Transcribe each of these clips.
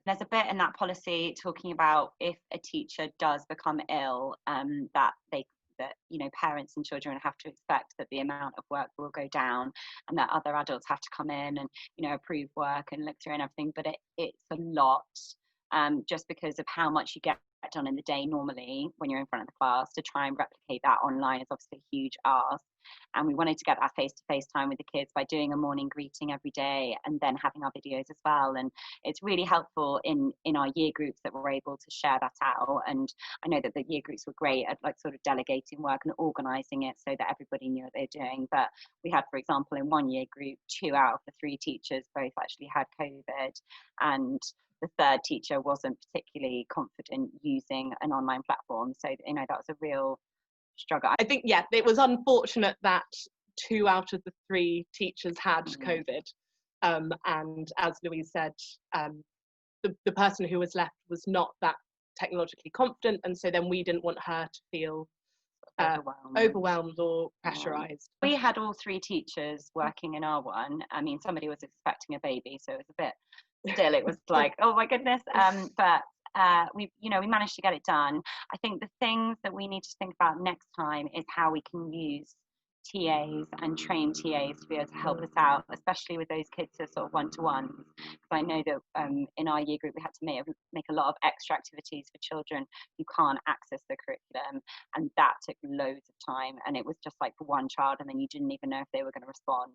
There's a bit in that policy talking about if a teacher does become ill, that parents and children have to expect that the amount of work will go down, and that other adults have to come in and approve work and look through and everything. But it's a lot, just because of how much you get done in the day normally when you're in front of the class. To try and replicate that online is obviously a huge ask. And we wanted to get that face-to-face time with the kids by doing a morning greeting every day and then having our videos as well. And it's really helpful in our year groups that we're able to share that out. And I know that the year groups were great at sort of delegating work and organising it so that everybody knew what they were doing. But we had, for example, in one year group, 2 out of the 3 teachers both actually had COVID, and the third teacher wasn't particularly confident using an online platform. So that was a real struggle. I think, yeah, it was unfortunate that 2 out of the 3 teachers had COVID. And as Louise said, the person who was left was not that technologically confident, and so then we didn't want her to feel overwhelmed or pressurised. We had all 3 teachers working in our one. I mean, somebody was expecting a baby, so it was a bit, still it was like, oh my goodness. But we managed to get it done. I think the things that we need to think about next time is how we can use TAs and train TAs to be able to help us out, especially with those kids who are sort of one-to-ones. Because I know that in our year group we had to make a lot of extra activities for children who can't access the curriculum, and that took loads of time, and it was just like for one child, and then you didn't even know if they were going to respond.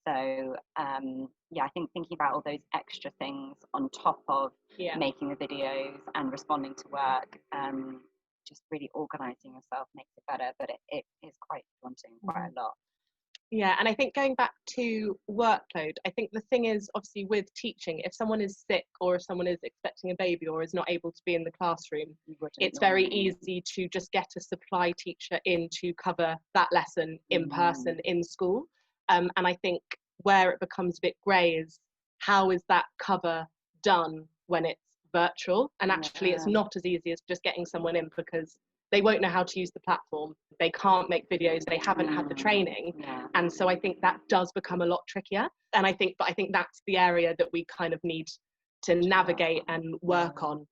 So I think thinking about all those extra things on top of making the videos and responding to work, just really organising yourself makes it better, but it is quite daunting, quite a lot. Yeah, and I think going back to workload, I think the thing is, obviously with teaching, if someone is sick or if someone is expecting a baby or is not able to be in the classroom, it's very easy to just get a supply teacher in to cover that lesson in person in school. And I think where it becomes a bit grey is how is that cover done when it's virtual? And actually it's not as easy as just getting someone in, because they won't know how to use the platform, they can't make videos, they haven't had the training, and so I think that does become a lot trickier. And I think that's the area that we kind of need to navigate and work on